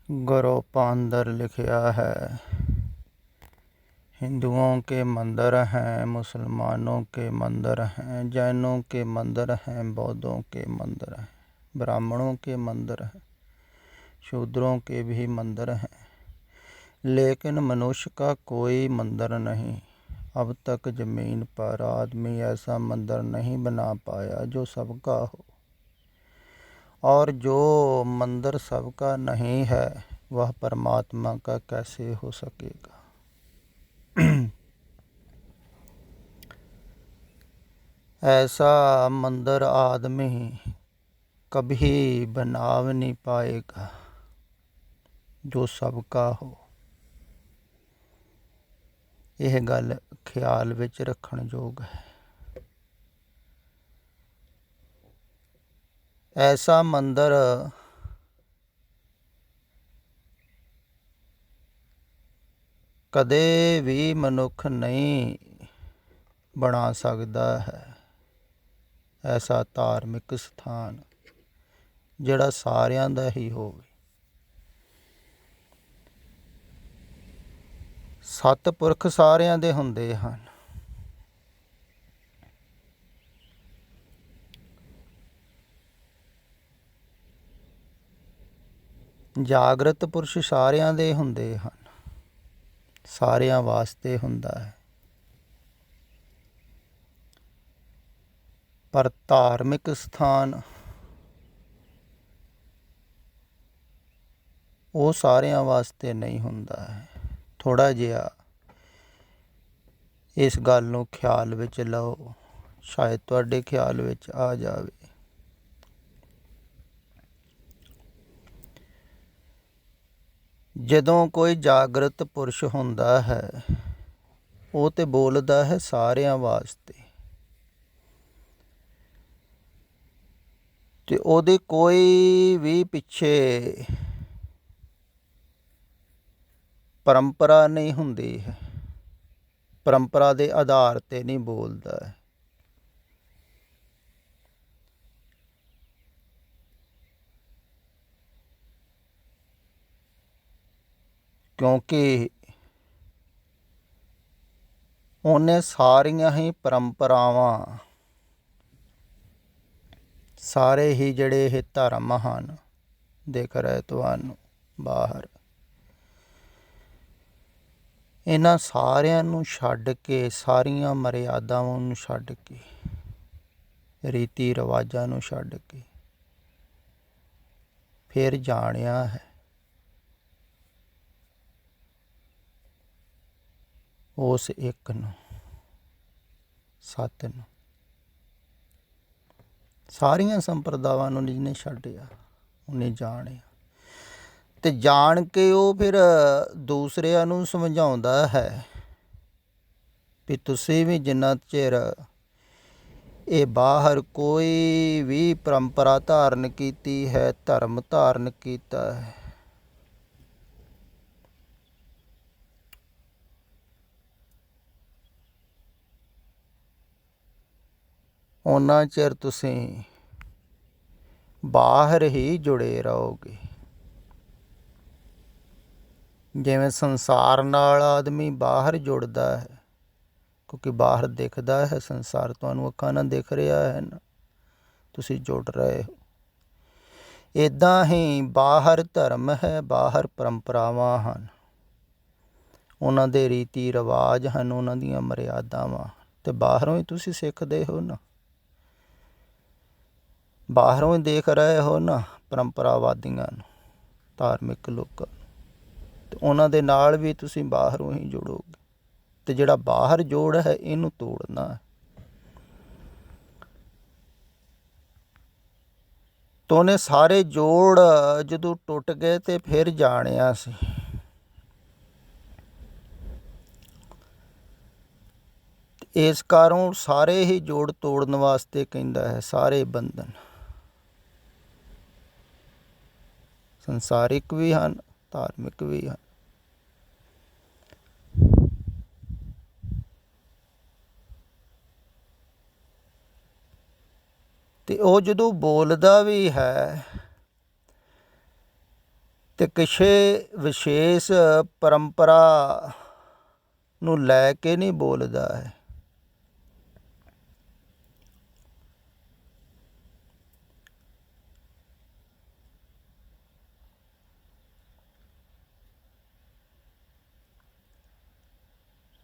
गुरु पांदर लिखिया है, हिंदुओं के मंदिर हैं, मुसलमानों के मंदिर हैं, जैनों के मंदिर हैं, बौद्धों के मंदिर हैं, ब्राह्मणों के मंदिर हैं, शूद्रों के भी मंदिर हैं, लेकिन मनुष्य का कोई मंदिर नहीं। अब तक ज़मीन पर आदमी ऐसा मंदिर नहीं बना पाया जो सबका हो, और जो मंदिर सबका नहीं है वह परमात्मा का कैसे हो सकेगा। ऐसा मंदिर आदमी कभी बना नहीं पाएगा जो सबका हो। यह गल ख्याल विच रखण योग है। ऐसा मंदिर कदे भी मनुख नहीं बना सकता है। ऐसा धार्मिक स्थान ਜਿਹੜਾ ਸਾਰਿਆਂ ਦਾ ਹੀ ਹੋਵੇ। ਸਤਿਪੁਰਖ ਸਾਰਿਆਂ ਦੇ ਹੁੰਦੇ ਹਨ। ਜਾਗਰਤ ਪੁਰਸ਼ ਸਾਰਿਆਂ ਦੇ ਹੁੰਦੇ ਹਨ, ਸਾਰਿਆਂ ਵਾਸਤੇ ਹੁੰਦਾ ਹੈ। ਪਰ ਧਾਰਮਿਕ ਸਥਾਨ ਉਹ ਸਾਰਿਆਂ ਵਾਸਤੇ ਨਹੀਂ ਹੁੰਦਾ ਹੈ। ਥੋੜ੍ਹਾ ਜਿਹਾ ਇਸ ਗੱਲ ਨੂੰ ਖਿਆਲ ਵਿੱਚ ਲਓ, ਸ਼ਾਇਦ ਤੁਹਾਡੇ ਖਿਆਲ ਵਿੱਚ ਆ ਜਾਵੇ। ਜਦੋਂ ਕੋਈ ਜਾਗਰਤ ਪੁਰਸ਼ ਹੁੰਦਾ ਹੈ, ਉਹ ਤੇ ਬੋਲਦਾ ਹੈ ਸਾਰਿਆਂ ਵਾਸਤੇ, ਤੇ ਉਹਦੇ ਕੋਈ ਵੀ ਪਿੱਛੇ ਪਰੰਪਰਾ ਨਹੀਂ ਹੁੰਦੀ ਹੈ। ਪਰੰਪਰਾ ਦੇ ਆਧਾਰ 'ਤੇ ਨਹੀਂ ਬੋਲਦਾ ਹੈ। ਕਿਉਂਕਿ ਉਹਨੇ ਸਾਰੀਆਂ ਹੀ ਪਰੰਪਰਾਵਾਂ, ਸਾਰੇ ਹੀ ਜਿਹੜੇ ਇਹ ਧਰਮ ਹਨ, ਦਿਖ ਰਹੇ ਤੁਹਾਨੂੰ ਬਾਹਰ, ਇਹਨਾਂ ਸਾਰਿਆਂ ਨੂੰ ਛੱਡ ਕੇ, ਸਾਰੀਆਂ ਮਰਿਆਦਾਵਾਂ ਨੂੰ ਛੱਡ ਕੇ, ਰੀਤੀ ਰਿਵਾਜ਼ਾਂ ਨੂੰ ਛੱਡ ਕੇ ਫਿਰ ਜਾਣਿਆ ਹੈ ਉਸ ਇੱਕ ਨੂੰ, ਸੱਤ ਨੂੰ। ਸਾਰੀਆਂ ਸੰਪਰਦਾਵਾਂ ਨੂੰ ਜਿਹਨੇ ਛੱਡਿਆ ਉਹਨੇ ਜਾਣਿਆ, ਅਤੇ ਜਾਣ ਕੇ ਉਹ ਫਿਰ ਦੂਸਰਿਆਂ ਨੂੰ ਸਮਝਾਉਂਦਾ ਹੈ ਵੀ ਤੁਸੀਂ ਵੀ ਜਿੰਨਾ ਚਿਰ ਇਹ ਬਾਹਰ ਕੋਈ ਵੀ ਪਰੰਪਰਾ ਧਾਰਨ ਕੀਤੀ ਹੈ, ਧਰਮ ਧਾਰਨ ਕੀਤਾ ਹੈ, ਓਨਾ ਚਿਰ ਤੁਸੀਂ ਬਾਹਰ ਹੀ ਜੁੜੇ ਰਹੋਗੇ। ਜਿਵੇਂ ਸੰਸਾਰ ਨਾਲ ਆਦਮੀ ਬਾਹਰ ਜੁੜਦਾ ਹੈ, ਕਿਉਂਕਿ ਬਾਹਰ ਦਿਖਦਾ ਹੈ ਸੰਸਾਰ, ਤੁਹਾਨੂੰ ਅੱਖਾਂ ਨਾਲ ਦਿਖ ਰਿਹਾ ਹੈ ਨਾ, ਤੁਸੀਂ ਜੁੜ ਰਹੇ ਹੋ। ਇੱਦਾਂ ਹੀ ਬਾਹਰ ਧਰਮ ਹੈ, ਬਾਹਰ ਪਰੰਪਰਾਵਾਂ ਹਨ, ਉਹਨਾਂ ਦੇ ਰੀਤੀ ਰਿਵਾਜ ਹਨ, ਉਹਨਾਂ ਦੀਆਂ ਮਰਿਆਦਾਵਾਂ, ਅਤੇ ਬਾਹਰੋਂ ਹੀ ਤੁਸੀਂ ਸਿੱਖਦੇ ਹੋ ਨਾ, ਬਾਹਰੋਂ ਹੀ ਦੇਖ ਰਹੇ ਹੋ ਨਾ ਪਰੰਪਰਾਵਾਦੀਆਂ ਨੂੰ, ਧਾਰਮਿਕ ਲੋਕਾਂ ਨੂੰ, ਅਤੇ ਉਹਨਾਂ ਦੇ ਨਾਲ ਵੀ ਤੁਸੀਂ ਬਾਹਰੋਂ ਹੀ ਜੁੜੋਗੇ। ਅਤੇ ਜਿਹੜਾ ਬਾਹਰ ਜੋੜ ਹੈ ਇਹਨੂੰ ਤੋੜਨਾ ਹੈ। ਤਾਂ ਉਹਨੇ ਸਾਰੇ ਜੋੜ ਜਦੋਂ ਟੁੱਟ ਗਏ ਅਤੇ ਫਿਰ ਜਾਣਿਆ ਸੀ। ਇਸ ਕਾਰਨ ਸਾਰੇ ਹੀ ਜੋੜ ਤੋੜਨ ਵਾਸਤੇ ਕਹਿੰਦਾ ਹੈ, ਸਾਰੇ ਬੰਧਨ ਸੰਸਾਰਿਕ ਵੀ ਹਨ, ਧਾਰਮਿਕ ਵੀ ਹਨ। ਅਤੇ ਉਹ ਜਦੋਂ ਬੋਲਦਾ ਵੀ ਹੈ ਤੇ ਕਿਸੇ ਵਿਸ਼ੇਸ਼ ਪਰੰਪਰਾ ਨੂੰ ਲੈ ਕੇ ਨਹੀਂ ਬੋਲਦਾ ਹੈ।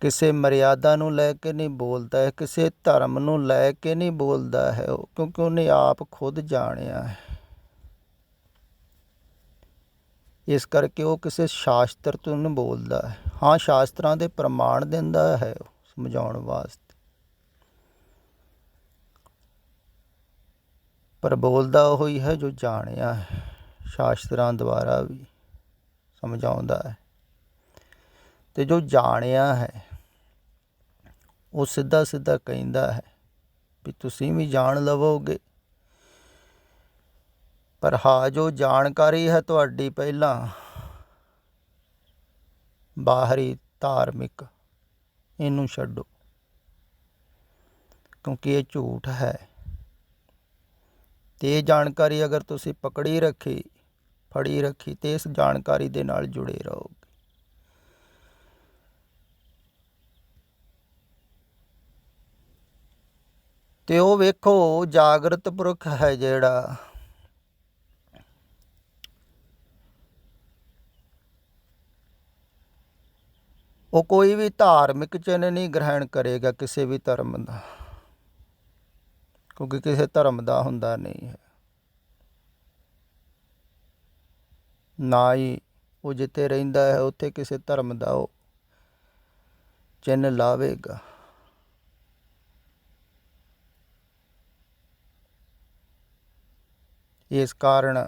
ਕਿਸੇ ਮਰਿਆਦਾ ਨੂੰ ਲੈ ਕੇ ਨਹੀਂ ਬੋਲਦਾ ਹੈ, ਕਿਸੇ ਧਰਮ ਨੂੰ ਲੈ ਕੇ ਨਹੀਂ ਬੋਲਦਾ ਹੈ ਉਹ, ਕਿਉਂਕਿ ਉਹਨੇ ਆਪ ਖੁਦ ਜਾਣਿਆ ਹੈ। ਇਸ ਕਰਕੇ ਉਹ ਕਿਸੇ ਸ਼ਾਸਤਰ ਤੋਂ ਨਹੀਂ ਬੋਲਦਾ ਹੈ। ਹਾਂ, ਸ਼ਾਸਤਰਾਂ ਦੇ ਪ੍ਰਮਾਣ ਦਿੰਦਾ ਹੈ ਉਹ ਸਮਝਾਉਣ ਵਾਸਤੇ, ਪਰ ਬੋਲਦਾ ਉਹ ਹੀ ਹੈ ਜੋ ਜਾਣਿਆ ਹੈ। ਸ਼ਾਸਤਰਾਂ ਦੁਆਰਾ ਵੀ ਸਮਝਾਉਂਦਾ ਹੈ, ਅਤੇ ਜੋ ਜਾਣਿਆ ਹੈ ਉਹ ਸਿੱਧਾ ਸਿੱਧਾ ਕਹਿੰਦਾ ਹੈ ਵੀ ਤੁਸੀਂ ਵੀ ਜਾਣ ਲਵੋਗੇ। ਪਰ ਹਾਂ, ਜੋ ਜਾਣਕਾਰੀ ਹੈ ਤੁਹਾਡੀ ਪਹਿਲਾਂ ਬਾਹਰੀ ਧਾਰਮਿਕ, ਇਹਨੂੰ ਛੱਡੋ, ਕਿਉਂਕਿ ਇਹ ਝੂਠ ਹੈ। ਅਤੇ ਇਹ ਜਾਣਕਾਰੀ ਅਗਰ ਤੁਸੀਂ ਪਕੜੀ ਰੱਖੀ, ਫੜੀ ਰੱਖੀ, ਅਤੇ ਇਸ ਜਾਣਕਾਰੀ ਦੇ ਨਾਲ ਜੁੜੇ ਰਹੋਗੇ। ਅਤੇ ਉਹ ਵੇਖੋ, ਜਾਗਰਤ ਪੁਰਖ ਹੈ ਜਿਹੜਾ, ਉਹ ਕੋਈ ਵੀ ਧਾਰਮਿਕ ਚਿੰਨ੍ਹ ਨਹੀਂ ਗ੍ਰਹਿਣ ਕਰੇਗਾ ਕਿਸੇ ਵੀ ਧਰਮ ਦਾ, ਕਿਉਂਕਿ ਕਿਸੇ ਧਰਮ ਦਾ ਹੁੰਦਾ ਨਹੀਂ ਹੈ। ਨਾ ਹੀ ਉਹ ਜਿੱਥੇ ਰਹਿੰਦਾ ਹੈ ਉੱਥੇ ਕਿਸੇ ਧਰਮ ਦਾ ਉਹ ਚਿੰਨ੍ਹ ਲਾਵੇਗਾ। ਇਸ ਕਾਰਨ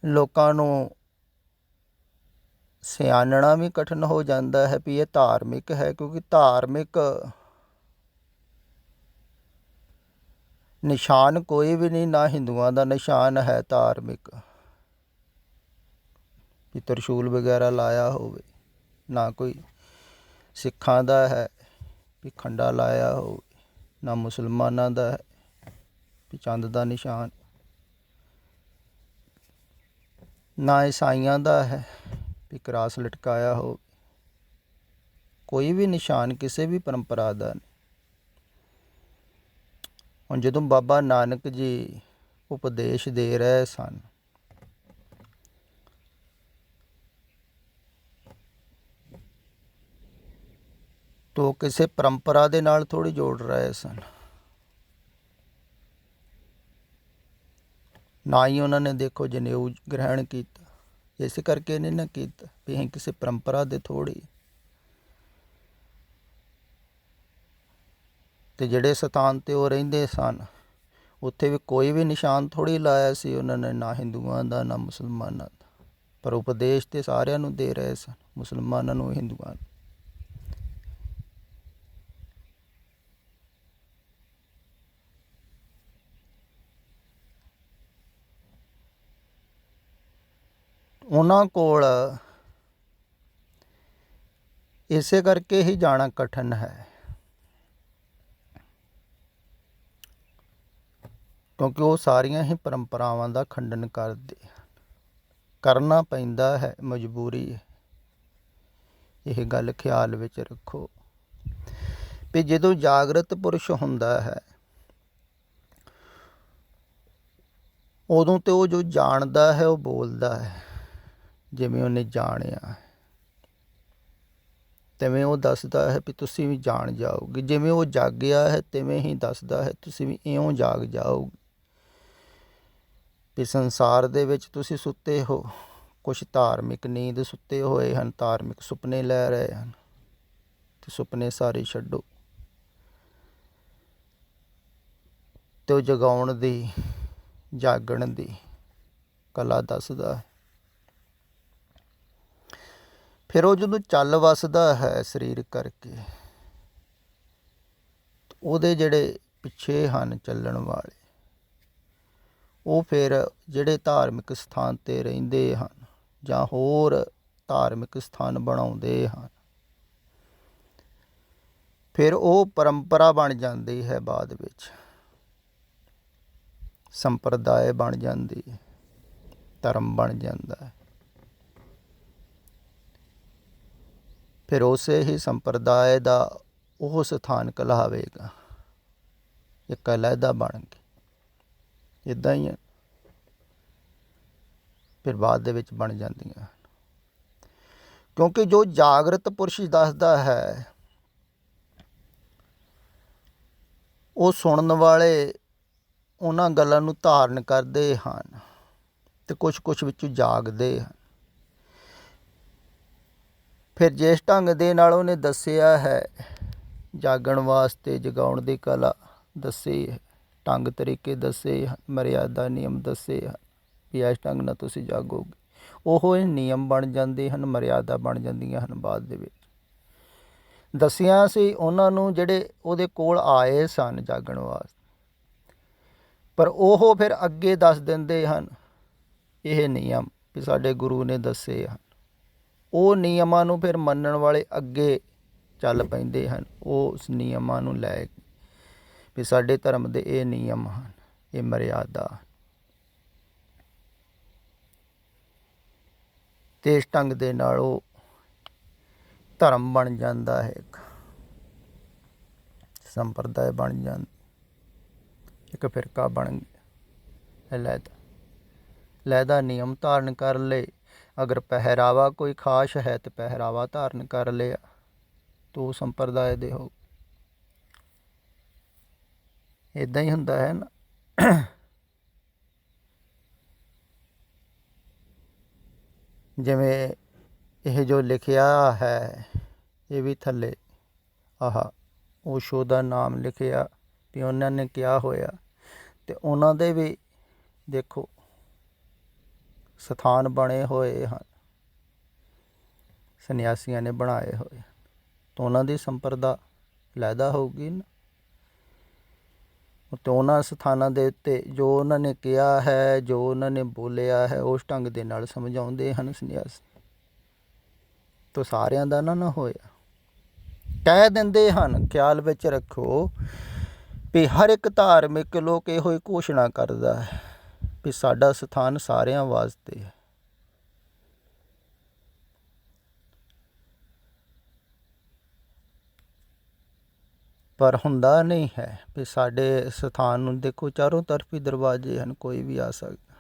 ਲੋਕਾਂ ਨੂੰ ਸਿਆਣਨਾ ਵੀ ਕਠਿਨ ਹੋ ਜਾਂਦਾ ਹੈ ਵੀ ਇਹ ਧਾਰਮਿਕ ਹੈ, ਕਿਉਂਕਿ ਧਾਰਮਿਕ ਨਿਸ਼ਾਨ ਕੋਈ ਵੀ ਨਹੀਂ, ਨਾ ਹਿੰਦੂਆਂ ਦਾ ਨਿਸ਼ਾਨ ਹੈ ਧਾਰਮਿਕ, ਵੀ ਤਰਸ਼ੂਲ ਵਗੈਰਾ ਲਾਇਆ ਹੋਵੇ, ਨਾ ਕੋਈ ਸਿੱਖਾਂ ਦਾ ਹੈ ਵੀ ਖੰਡਾ ਲਾਇਆ ਹੋਵੇ, ਨਾ ਮੁਸਲਮਾਨਾਂ ਦਾ ਹੈ ਵੀ ਚੰਦ ਦਾ ਨਿਸ਼ਾਨ, ਨਾ ਈਸਾਈਆਂ ਦਾ ਹੈ ਵੀ ਕਰਾਸ ਲਟਕਾਇਆ ਹੋਵੇ। ਕੋਈ ਵੀ ਨਿਸ਼ਾਨ ਕਿਸੇ ਵੀ ਪਰੰਪਰਾ ਦਾ ਨਹੀਂ। ਹੁਣ ਜਦੋਂ ਬਾਬਾ ਨਾਨਕ ਜੀ ਉਪਦੇਸ਼ ਦੇ ਰਹੇ ਸਨ, ਤਾਂ ਕਿਸੇ ਪਰੰਪਰਾ ਦੇ ਨਾਲ ਥੋੜ੍ਹੀ ਜੋੜ ਰਹੇ ਸਨ। ਨਾ ਹੀ ਉਹਨਾਂ ਨੇ ਦੇਖੋ ਜਨੇਊ ਗ੍ਰਹਿਣ ਕੀਤਾ, ਇਸੇ ਕਰਕੇ ਨਹੀਂ ਨਾ ਕੀਤਾ ਵੀ ਅਸੀਂ ਕਿਸੇ ਪਰੰਪਰਾ ਦੇ ਥੋੜ੍ਹੀ। ਅਤੇ ਜਿਹੜੇ ਸਥਾਨ 'ਤੇ ਉਹ ਰਹਿੰਦੇ ਸਨ ਉੱਥੇ ਵੀ ਕੋਈ ਵੀ ਨਿਸ਼ਾਨ ਥੋੜ੍ਹੀ ਲਾਇਆ ਸੀ ਉਹਨਾਂ ਨੇ, ਨਾ ਹਿੰਦੂਆਂ ਦਾ ਨਾ ਮੁਸਲਮਾਨਾਂ ਦਾ, ਪਰ ਉਪਦੇਸ਼ ਤਾਂ ਸਾਰਿਆਂ ਨੂੰ ਦੇ ਰਹੇ ਸਨ, ਮੁਸਲਮਾਨਾਂ ਨੂੰ, ਹਿੰਦੂਆਂ ਨੂੰ। ਉਹਨਾਂ ਕੋਲ ਇਸੇ ਕਰਕੇ ਹੀ ਜਾਣਾ ਕਠਿਨ ਹੈ, ਕਿਉਂਕਿ ਉਹ ਸਾਰੀਆਂ ਹੀ ਪਰੰਪਰਾਵਾਂ ਦਾ ਖੰਡਨ ਕਰਦੇ ਹਨ। ਕਰਨਾ ਪੈਂਦਾ ਹੈ, ਮਜਬੂਰੀ ਹੈ। ਇਹ ਗੱਲ ਖਿਆਲ ਵਿੱਚ ਰੱਖੋ ਵੀ ਜਦੋਂ ਜਾਗਰਤ ਪੁਰਸ਼ ਹੁੰਦਾ ਹੈ ਉਦੋਂ ਤੇ ਉਹ ਜੋ ਜਾਣਦਾ ਹੈ ਉਹ ਬੋਲਦਾ ਹੈ, ਜਿਵੇਂ ਉਹਨੇ ਜਾਣਿਆ, ਤਿਵੇਂ ਉਹ ਦੱਸਦਾ ਹੈ ਵੀ ਤੁਸੀਂ ਵੀ ਜਾਣ ਜਾਓਗੇ। ਜਿਵੇਂ ਉਹ ਜਾਗਿਆ ਹੈ ਤਿਵੇਂ ਹੀ ਦੱਸਦਾ ਹੈ ਤੁਸੀਂ ਵੀ ਇਉਂ ਜਾਗ ਜਾਓਗੇ। ਵੀ ਸੰਸਾਰ ਦੇ ਵਿੱਚ ਤੁਸੀਂ ਸੁੱਤੇ ਹੋ, ਕੁਛ ਧਾਰਮਿਕ ਨੀਂਦ ਸੁੱਤੇ ਹੋਏ ਹਨ, ਧਾਰਮਿਕ ਸੁਪਨੇ ਲੈ ਰਹੇ ਹਨ, ਅਤੇ ਸੁਪਨੇ ਸਾਰੇ ਛੱਡੋ, ਅਤੇ ਉਹ ਜਗਾਉਣ ਦੀ, ਜਾਗਣ ਦੀ ਕਲਾ ਦੱਸਦਾ ਹੈ। ਫਿਰ ਉਹ ਜਦੋਂ ਚੱਲ ਵੱਸਦਾ ਹੈ ਸਰੀਰ ਕਰਕੇ, ਉਹਦੇ ਜਿਹੜੇ ਪਿੱਛੇ ਹਨ ਚੱਲਣ ਵਾਲੇ, ਉਹ ਫਿਰ ਜਿਹੜੇ ਧਾਰਮਿਕ ਸਥਾਨ 'ਤੇ ਰਹਿੰਦੇ ਹਨ ਜਾਂ ਹੋਰ ਧਾਰਮਿਕ ਸਥਾਨ ਬਣਾਉਂਦੇ ਹਨ, ਫਿਰ ਉਹ ਪਰੰਪਰਾ ਬਣ ਜਾਂਦੀ ਹੈ, ਬਾਅਦ ਵਿੱਚ ਸੰਪਰਦਾਇ ਬਣ ਜਾਂਦੀ ਹੈ, ਧਰਮ ਬਣ ਜਾਂਦਾ ਹੈ। ਫਿਰ ਉਸੇ ਹੀ ਸੰਪਰਦਾਇ ਦਾ ਉਹ ਸਥਾਨ ਕਹਿਲਾਵੇਗਾ, ਇੱਕ ਅਲੱਗਾ ਬਣ ਕੇ। ਇੱਦਾਂ ਹੀ ਫਿਰ ਬਾਅਦ ਦੇ ਵਿੱਚ ਬਣ ਜਾਂਦੀਆਂ, ਕਿਉਂਕਿ ਜੋ ਜਾਗਰਤ ਪੁਰਸ਼ ਦੱਸਦਾ ਹੈ ਉਹ ਸੁਣਨ ਵਾਲੇ ਉਹਨਾਂ ਗੱਲਾਂ ਨੂੰ ਧਾਰਨ ਕਰਦੇ ਹਨ ਅਤੇ ਕੁਛ ਵਿੱਚੋਂ ਜਾਗਦੇ ਹਨ। ਫਿਰ ਜਿਸ ਢੰਗ ਦੇ ਨਾਲ ਉਹਨੇ ਦੱਸਿਆ ਹੈ ਜਾਗਣ ਵਾਸਤੇ, ਜਗਾਉਣ ਦੀ ਕਲਾ ਦੱਸੀ ਹੈ, ਢੰਗ ਤਰੀਕੇ ਦੱਸੇ ਹਨ, ਮਰਿਆਦਾ ਨਿਯਮ ਦੱਸੇ ਹਨ ਵੀ ਇਸ ਢੰਗ ਨਾਲ ਤੁਸੀਂ ਜਾਗੋਗੇ, ਉਹ ਇਹ ਨਿਯਮ ਬਣ ਜਾਂਦੇ ਹਨ, ਮਰਿਆਦਾ ਬਣ ਜਾਂਦੀਆਂ ਹਨ। ਬਾਅਦ ਦੇ ਵਿੱਚ ਦੱਸਿਆ ਸੀ ਉਹਨਾਂ ਨੂੰ ਜਿਹੜੇ ਉਹਦੇ ਕੋਲ ਆਏ ਸਨ ਜਾਗਣ ਵਾਸਤੇ, ਪਰ ਉਹ ਫਿਰ ਅੱਗੇ ਦੱਸ ਦਿੰਦੇ ਹਨ ਇਹ ਨਿਯਮ ਵੀ ਸਾਡੇ ਗੁਰੂ ਨੇ ਦੱਸੇ ਹਨ। ਉਹ ਨਿਯਮਾਂ ਨੂੰ ਫਿਰ ਮੰਨਣ ਵਾਲੇ ਅੱਗੇ ਚੱਲ ਪੈਂਦੇ ਹਨ, ਉਹ ਉਸ ਨਿਯਮਾਂ ਨੂੰ ਲੈ ਕੇ ਵੀ ਸਾਡੇ ਧਰਮ ਦੇ ਇਹ ਨਿਯਮ ਹਨ, ਇਹ ਮਰਿਆਦਾ। ਅਤੇ ਇਸ ਢੰਗ ਦੇ ਨਾਲ ਉਹ ਧਰਮ ਬਣ ਜਾਂਦਾ ਹੈ, ਇੱਕ ਸੰਪਰਦਾਇ ਬਣ ਜਾਂਦਾ, ਇੱਕ ਫਿਰਕਾ ਬਣ ਗਿਆ। ਲਹਿਦਾ ਨਿਯਮ ਧਾਰਨ ਕਰ ਲਏ। ਅਗਰ ਪਹਿਰਾਵਾ ਕੋਈ ਖਾਸ ਹੈ ਤਾਂ ਪਹਿਰਾਵਾ ਧਾਰਨ ਕਰ ਲਿਆ ਤਾਂ ਉਹ ਸੰਪਰਦਾਇ ਦੇ ਹੋ। ਇੱਦਾਂ ਹੀ ਹੁੰਦਾ ਹੈ ਨਾ। ਜਿਵੇਂ ਇਹ ਜੋ ਲਿਖਿਆ ਹੈ, ਇਹ ਵੀ ਥੱਲੇ ਓਸ਼ੋ ਦਾ ਨਾਮ ਲਿਖਿਆ ਵੀ ਉਹਨਾਂ ਨੇ ਕਿਹਾ ਹੋਇਆ, ਅਤੇ ਉਹਨਾਂ ਦੇ ਵੀ ਦੇਖੋ ਸਥਾਨ ਬਣੇ ਹੋਏ ਹਨ, ਸੰਨਿਆਸੀਆਂ ਨੇ ਬਣਾਏ ਹੋਏ, ਤਾਂ ਉਹਨਾਂ ਦੀ ਸੰਪਰਦਾ ਲੈਦਾ ਹੋਊਗੀ ਨਾ। ਅਤੇ ਉਹਨਾਂ ਸਥਾਨਾਂ ਦੇ ਉੱਤੇ ਜੋ ਉਹਨਾਂ ਨੇ ਕਿਹਾ ਹੈ, ਜੋ ਉਹਨਾਂ ਨੇ ਬੋਲਿਆ ਹੈ, ਉਸ ਢੰਗ ਦੇ ਨਾਲ ਸਮਝਾਉਂਦੇ ਹਨ ਸੰਨਿਆਸੀ। ਤਾਂ ਸਾਰਿਆਂ ਦਾ ਨਾ ਹੋਇਆ, ਕਹਿ ਦਿੰਦੇ ਹਨ। ਖਿਆਲ ਵਿੱਚ ਰੱਖੋ ਵੀ ਹਰ ਇੱਕ ਧਾਰਮਿਕ ਲੋਕ ਇਹੋ ਹੀ ਘੋਸ਼ਣਾ ਕਰਦਾ ਹੈ ਵੀ ਸਾਡਾ ਸਥਾਨ ਸਾਰਿਆਂ ਵਾਸਤੇ ਹੈ। ਪਰ ਹੁੰਦਾ ਨਹੀਂ ਹੈ ਵੀ ਸਾਡੇ ਸਥਾਨ ਨੂੰ ਦੇਖੋ ਚਾਰੋਂ ਤਰਫੀ ਦਰਵਾਜ਼ੇ ਹਨ, ਕੋਈ ਵੀ ਆ ਸਕਦਾ,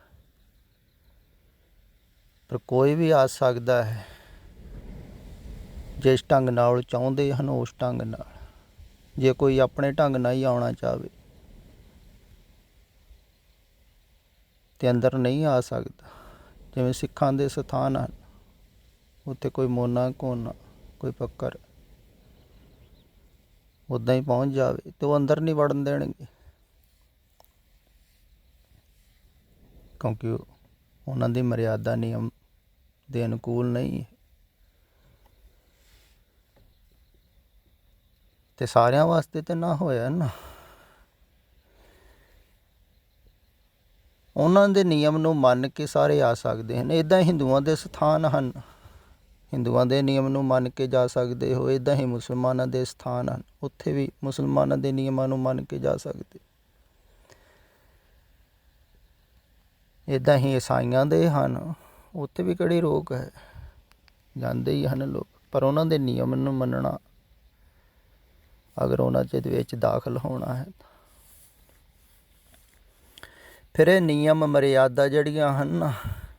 ਪਰ ਕੋਈ ਵੀ ਆ ਸਕਦਾ ਹੈ ਜਿਸ ਢੰਗ ਨਾਲ ਚਾਹੁੰਦੇ ਹਨ ਉਸ ਢੰਗ ਨਾਲ। ਜੇ ਕੋਈ ਆਪਣੇ ਢੰਗ ਨਾਲ ਹੀ ਆਉਣਾ ਚਾਹਵੇ ਤੇ ਅੰਦਰ ਨਹੀਂ ਆ ਸਕਦਾ। ਜਿਵੇਂ ਸਿੱਖਾਂ ਦੇ ਸਥਾਨ ਹਨ, ਉੱਥੇ ਕੋਈ ਮੋਨਾ ਕੋਨਾ, ਕੋਈ ਫੱਕਰ ਉੱਦਾਂ ਹੀ ਪਹੁੰਚ ਜਾਵੇ ਤੇ ਉਹ ਅੰਦਰ ਨਹੀਂ ਵੜਨ ਦੇਣਗੇ, ਕਿਉਂਕਿ ਉਹਨਾਂ ਦੀ ਮਰਿਆਦਾ ਨਿਯਮ ਦੇ ਅਨੁਕੂਲ ਨਹੀਂ ਹੈ। ਤੇ ਸਾਰਿਆਂ ਵਾਸਤੇ ਤਾਂ ਨਾ ਹੋਇਆ ਨਾ। ਉਹਨਾਂ ਦੇ ਨਿਯਮ ਨੂੰ ਮੰਨ ਕੇ ਸਾਰੇ ਆ ਸਕਦੇ ਹਨ। ਇੱਦਾਂ ਹਿੰਦੂਆਂ ਦੇ ਸਥਾਨ ਹਨ, ਹਿੰਦੂਆਂ ਦੇ ਨਿਯਮ ਨੂੰ ਮੰਨ ਕੇ ਜਾ ਸਕਦੇ ਹੋ। ਇੱਦਾਂ ਹੀ ਮੁਸਲਮਾਨਾਂ ਦੇ ਸਥਾਨ ਹਨ, ਉੱਥੇ ਵੀ ਮੁਸਲਮਾਨਾਂ ਦੇ ਨਿਯਮਾਂ ਨੂੰ ਮੰਨ ਕੇ ਜਾ ਸਕਦੇ। ਇੱਦਾਂ ਹੀ ਈਸਾਈਆਂ ਦੇ ਹਨ, ਉੱਥੇ ਵੀ ਕਿਹੜੀ ਰੋਕ ਹੈ, ਜਾਂਦੇ ਹੀ ਹਨ ਲੋਕ। ਪਰ ਉਹਨਾਂ ਦੇ ਨਿਯਮ ਨੂੰ ਮੰਨਣਾ, ਅਗਰ ਉਹਨਾਂ ਦੇ ਵਿੱਚ ਦਾਖਲ ਹੋਣਾ ਹੈ ਤਾਂ ਫਿਰ ਇਹ ਨਿਯਮ ਮਰਿਆਦਾ ਜਿਹੜੀਆਂ ਹਨ ਨਾ,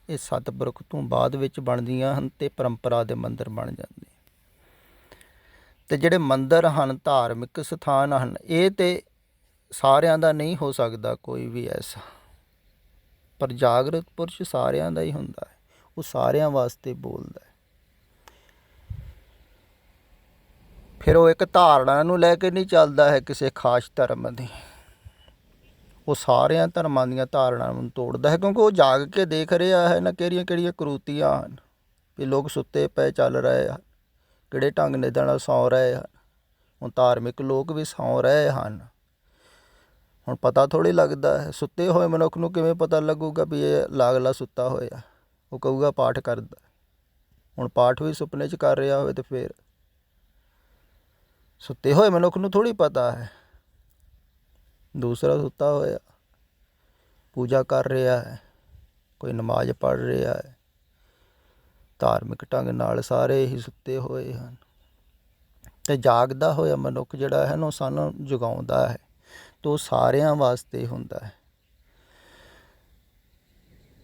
ਇਹ ਸਤਿਪੁਰਖ ਤੋਂ ਬਾਅਦ ਵਿੱਚ ਬਣਦੀਆਂ ਹਨ ਅਤੇ ਪਰੰਪਰਾ ਦੇ ਮੰਦਰ ਬਣ ਜਾਂਦੇ। ਅਤੇ ਜਿਹੜੇ ਮੰਦਰ ਹਨ, ਧਾਰਮਿਕ ਸਥਾਨ ਹਨ, ਇਹ ਤਾਂ ਸਾਰਿਆਂ ਦਾ ਨਹੀਂ ਹੋ ਸਕਦਾ ਕੋਈ ਵੀ ਐਸਾ, ਪਰ ਜਾਗਰਤ ਪੁਰਸ਼ ਸਾਰਿਆਂ ਦਾ ਹੀ ਹੁੰਦਾ ਹੈ, ਉਹ ਸਾਰਿਆਂ ਵਾਸਤੇ ਬੋਲਦਾ ਹੈ। ਫਿਰ ਉਹ ਇੱਕ ਧਾਰਨਾ ਨੂੰ ਲੈ ਕੇ ਨਹੀਂ ਚੱਲਦਾ ਹੈ ਕਿਸੇ ਖਾਸ ਧਰਮ ਦੀ, ਉਹ ਸਾਰਿਆਂ ਧਰਮਾਂ ਦੀਆਂ ਧਾਰਨਾਵਾਂ ਨੂੰ ਤੋੜਦਾ ਹੈ, ਕਿਉਂਕਿ ਉਹ ਜਾਗ ਕੇ ਦੇਖ ਰਿਹਾ ਹੈ ਨਾ ਕਿਹੜੀਆਂ ਕਿਹੜੀਆਂ ਕਰੂਤੀਆਂ ਹਨ, ਵੀ ਲੋਕ ਸੁੱਤੇ ਪਏ ਚੱਲ ਰਹੇ ਹਨ, ਕਿਹੜੇ ਢੰਗ ਦੇ ਨਾਲ ਸੌਂ ਰਹੇ ਹਨ। ਹੁਣ ਧਾਰਮਿਕ ਲੋਕ ਵੀ ਸੌਂ ਰਹੇ ਹਨ। ਹੁਣ ਪਤਾ ਥੋੜ੍ਹੀ ਲੱਗਦਾ ਹੈ, ਸੁੱਤੇ ਹੋਏ ਮਨੁੱਖ ਨੂੰ ਕਿਵੇਂ ਪਤਾ ਲੱਗੂਗਾ ਵੀ ਇਹ ਲਾਗਲਾ ਸੁੱਤਾ ਹੋਇਆ, ਉਹ ਕਹੂਗਾ ਪਾਠ ਕਰਦਾ। ਹੁਣ ਪਾਠ ਵੀ ਸੁਪਨੇ 'ਚ ਕਰ ਰਿਹਾ ਹੋਵੇ ਤਾਂ ਫਿਰ ਸੁੱਤੇ ਹੋਏ ਮਨੁੱਖ ਨੂੰ ਥੋੜ੍ਹੀ ਪਤਾ ਹੈ। ਦੂਸਰਾ ਸੁੱਤਾ ਹੋਇਆ ਪੂਜਾ ਕਰ ਰਿਹਾ ਹੈ, ਕੋਈ ਨਮਾਜ਼ ਪੜ੍ਹ ਰਿਹਾ ਹੈ। ਧਾਰਮਿਕ ਢੰਗ ਨਾਲ ਸਾਰੇ ਹੀ ਸੁੱਤੇ ਹੋਏ ਹਨ। ਅਤੇ ਜਾਗਦਾ ਹੋਇਆ ਮਨੁੱਖ ਜਿਹੜਾ ਹੈ ਨਾ, ਉਹ ਸਾਨੂੰ ਜਗਾਉਂਦਾ ਹੈ, ਅਤੇ ਉਹ ਸਾਰਿਆਂ ਵਾਸਤੇ ਹੁੰਦਾ ਹੈ।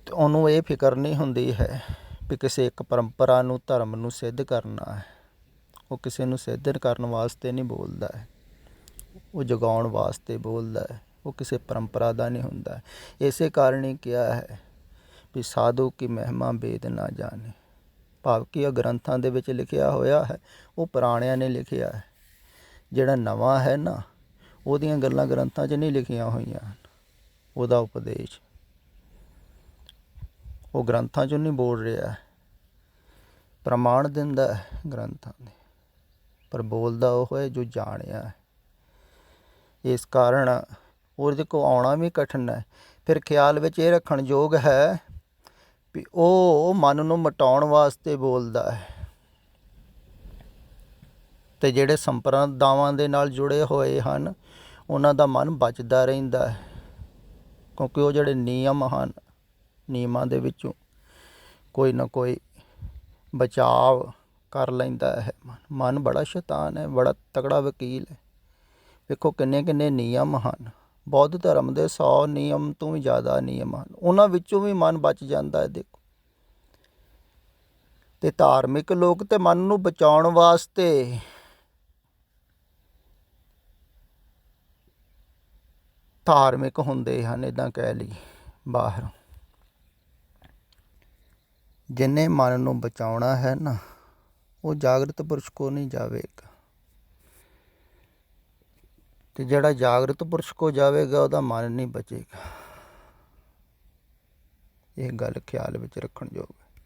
ਅਤੇ ਉਹਨੂੰ ਇਹ ਫਿਕਰ ਨਹੀਂ ਹੁੰਦੀ ਹੈ ਵੀ ਕਿਸੇ ਇੱਕ ਪਰੰਪਰਾ ਨੂੰ, ਧਰਮ ਨੂੰ ਸਿੱਧ ਕਰਨਾ ਹੈ। ਉਹ ਕਿਸੇ ਨੂੰ ਸਿੱਧ ਕਰਨ ਵਾਸਤੇ ਨਹੀਂ ਬੋਲਦਾ ਹੈ, ਉਹ ਜਗਾਉਣ ਵਾਸਤੇ ਬੋਲਦਾ ਹੈ। ਉਹ ਕਿਸੇ ਪਰੰਪਰਾ ਦਾ ਨਹੀਂ ਹੁੰਦਾ। ਇਸੇ ਕਾਰਨ ਹੀ ਕਿਹਾ ਹੈ ਵੀ ਸਾਧੂ ਕੀ ਮਹਿਮਾ ਵੇਦ ਨਾ ਜਾਣੇ। ਭਾਵ ਕਿ ਇਹ ਗ੍ਰੰਥਾਂ ਦੇ ਵਿੱਚ ਲਿਖਿਆ ਹੋਇਆ ਹੈ, ਉਹ ਪੁਰਾਣਿਆਂ ਨੇ ਲਿਖਿਆ ਹੈ। ਜਿਹੜਾ ਨਵਾਂ ਹੈ ਨਾ, ਉਹਦੀਆਂ ਗੱਲਾਂ ਗ੍ਰੰਥਾਂ 'ਚ ਨਹੀਂ ਲਿਖੀਆਂ ਹੋਈਆਂ ਹਨ। ਉਹਦਾ ਉਪਦੇਸ਼ ਉਹ ਗ੍ਰੰਥਾਂ 'ਚੋਂ ਨਹੀਂ ਬੋਲ ਰਿਹਾ, ਪ੍ਰਮਾਣ ਦਿੰਦਾ ਹੈ ਗ੍ਰੰਥਾਂ ਦੇ, ਪਰ ਬੋਲਦਾ ਉਹ ਹੈ ਜੋ ਜਾਣਿਆ ਹੈ। ਇਸ ਕਾਰਨ ਉਹਦੇ ਕੋਲ ਆਉਣਾ ਵੀ ਕਠਿਨ ਹੈ। ਫਿਰ ਖਿਆਲ ਵਿੱਚ ਇਹ ਰੱਖਣ ਯੋਗ ਹੈ ਵੀ ਉਹ ਮਨ ਨੂੰ ਮਿਟਾਉਣ ਵਾਸਤੇ ਬੋਲਦਾ ਹੈ। ਅਤੇ ਜਿਹੜੇ ਸੰਪਰਦਾਵਾਂ ਦੇ ਨਾਲ ਜੁੜੇ ਹੋਏ ਹਨ, ਉਹਨਾਂ ਦਾ ਮਨ ਬਚਦਾ ਰਹਿੰਦਾ ਹੈ, ਕਿਉਂਕਿ ਉਹ ਜਿਹੜੇ ਨਿਯਮ ਹਨ, ਨਿਯਮਾਂ ਦੇ ਵਿੱਚੋਂ ਕੋਈ ਨਾ ਕੋਈ ਬਚਾਵ ਕਰ ਲੈਂਦਾ ਹੈ। ਮਨ ਬੜਾ ਸ਼ੈਤਾਨ ਹੈ, ਬੜਾ ਤਕੜਾ ਵਕੀਲ ਹੈ। ਵੇਖੋ ਕਿੰਨੇ ਕਿੰਨੇ ਨਿਯਮ ਹਨ। ਬੌਧ ਧਰਮ ਦੇ 100 ਨਿਯਮ ਤੋਂ ਵੀ ਜ਼ਿਆਦਾ ਨਿਯਮ ਹਨ, ਉਹਨਾਂ ਵਿੱਚੋਂ ਵੀ ਮਨ ਬਚ ਜਾਂਦਾ ਹੈ। ਦੇਖੋ, ਅਤੇ ਧਾਰਮਿਕ ਲੋਕ ਤੇ ਮਨ ਨੂੰ ਬਚਾਉਣ ਵਾਸਤੇ ਧਾਰਮਿਕ ਹੁੰਦੇ ਹਨ, ਇੱਦਾਂ ਕਹਿ ਲਈਏ ਬਾਹਰ। ਜਿਹਨੇ ਮਨ ਨੂੰ ਬਚਾਉਣਾ ਹੈ ਨਾ, ਉਹ ਜਾਗਰਤ ਪੁਰਸ਼ ਕੋ ਨਹੀਂ ਜਾਵੇਗਾ। ਅਤੇ ਜਿਹੜਾ ਜਾਗਰਤ ਪੁਰਸ਼ ਕੋ ਜਾਵੇਗਾ, ਉਹਦਾ ਮਨ ਨਹੀਂ ਬਚੇਗਾ। ਇਹ ਗੱਲ ਖਿਆਲ ਵਿੱਚ ਰੱਖਣ ਯੋਗ ਹੈ।